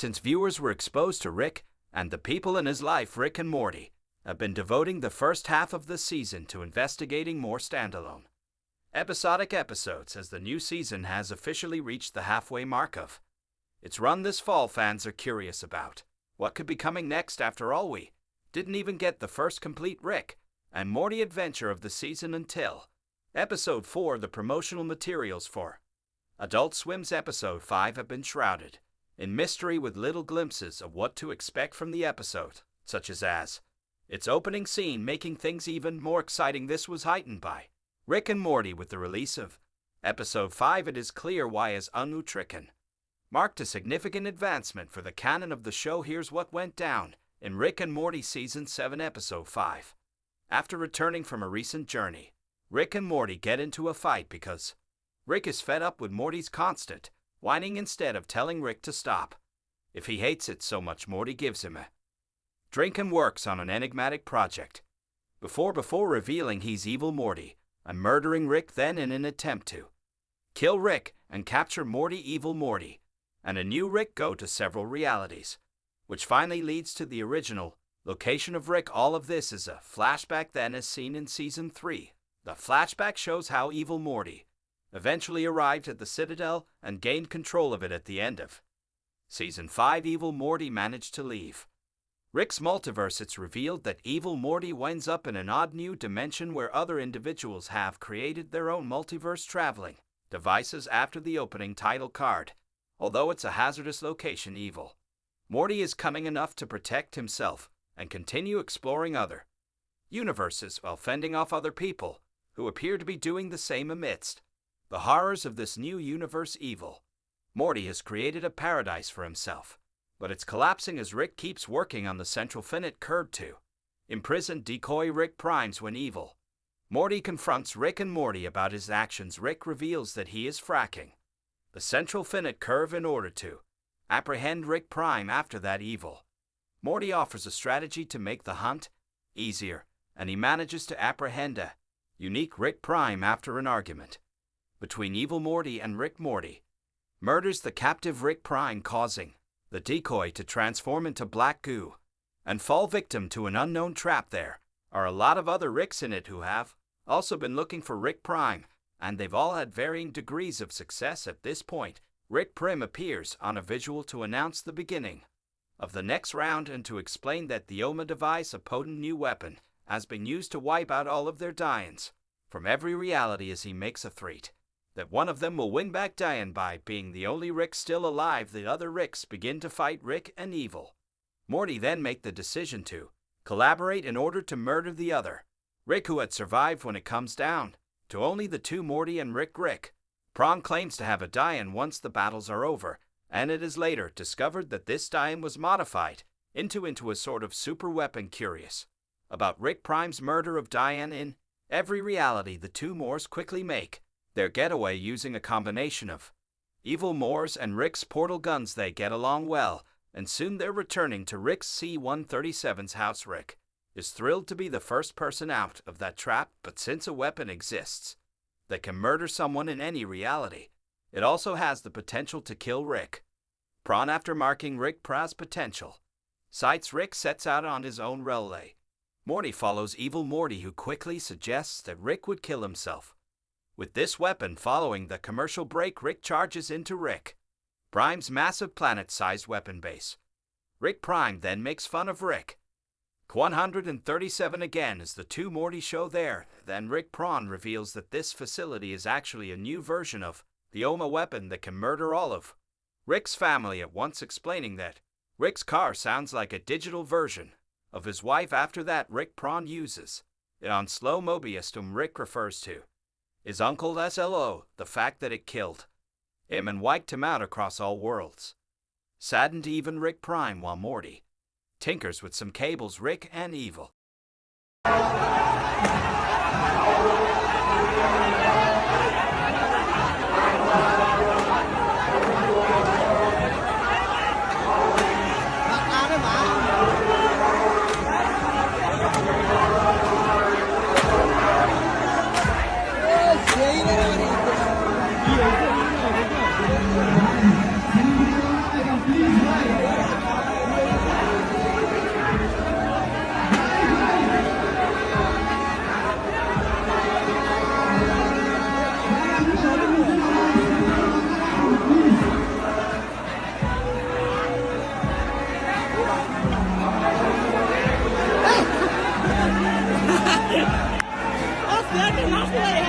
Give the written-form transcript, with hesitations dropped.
since viewers were exposed to Rick and the people in his life. Rick and Morty have been devoting the first half of the season to investigating more standalone, episodic episodes as the new season has officially reached the halfway mark of its run this fall. Fans are curious about what could be coming next. After all, we didn't even get the first complete Rick and Morty adventure of the season until Episode 4. The promotional materials for Adult Swim's Episode 5 have been shrouded in mystery, with little glimpses of what to expect from the episode, such as its opening scene making things even more exciting. This was heightened by Rick and Morty with the release of Episode 5. It is clear why, as Unutrekan marked a significant advancement for the canon of the show. Here's what went down in Rick and Morty Season 7, Episode 5. After returning from a recent journey, Rick and Morty get into a fight because Rick is fed up with Morty's constant whining. Instead of telling Rick to stop if he hates it so much, Morty gives him a drink and works on an enigmatic project before revealing he's evil Morty and murdering Rick. Then, in an attempt to kill Rick and capture Morty, evil Morty and a new Rick go to several realities, which finally leads to the original location of Rick. All of this is a flashback then, as seen in Season 3. The flashback shows how evil Morty eventually arrived at the Citadel and gained control of it. At the end of Season 5, evil Morty managed to leave Rick's multiverse. It's revealed that evil Morty winds up in an odd new dimension where other individuals have created their own multiverse traveling devices after the opening title card. Although it's a hazardous location, evil Morty is cunning enough to protect himself and continue exploring other universes while fending off other people who appear to be doing the same. Amidst the horrors of this new universe, evil Morty has created a paradise for himself, but it's collapsing as Rick keeps working on the central finite curve to imprison decoy Rick Primes. When evil Morty confronts Rick and Morty about his actions, Rick reveals that he is fracking the central finite curve in order to apprehend Rick Prime. After that, evil Morty offers a strategy to make the hunt easier, and he manages to apprehend a unique Rick Prime. After an argument between evil Morty and Rick, Morty murders the captive Rick Prime, causing the decoy to transform into black goo and fall victim to an unknown trap. There are a lot of other Ricks in it who have also been looking for Rick Prime, and they've all had varying degrees of success. At this point, Rick Prime appears on a visual to announce the beginning of the next round and to explain that the OMA device, a potent new weapon, has been used to wipe out all of their die-ins from every reality, as he makes a threat that one of them will win back die-in by being the only Rick still alive. The other Ricks begin to fight Rick and evil Morty, then make the decision to collaborate in order to murder the other Rick who had survived. When it comes down to only the two, Morty and Rick, Prawn claims to have a die-in once the battles are over, and it is later discovered that this die-in was modified into a sort of super weapon. Curious about Rick Prime's murder of Diane in every reality, the two Moors quickly make their getaway using a combination of evil Moors and Rick's portal guns. They get along well, and soon they're returning to Rick's C-137's house. Rick is thrilled to be the first person out of that trap, but since a weapon exists that can murder someone in any reality, it also has the potential to kill Rick. Prawn, after marking Rick Pra's potential sights, Rick sets out on his own relay. Morty follows evil Morty, who quickly suggests that Rick would kill himself with this weapon. Following the commercial break, Rick charges into Rick Prime's massive planet-sized weapon base. Rick Prime then makes fun of Rick 137 again as the two Morty show there. Then Rick Prawn reveals that this facility is actually a new version of the OMA weapon that can murder all of Rick's family at once, explaining that Rick's car sounds like a digital version of his wife. After that, Rick Prawn uses it on slow Mobius, whom Rick refers to his uncle as LO, the fact that it killed him and wiped him out across all worlds saddened even Rick Prime, while Morty tinkers with some cables. Rick and evil Please Ya que más puede.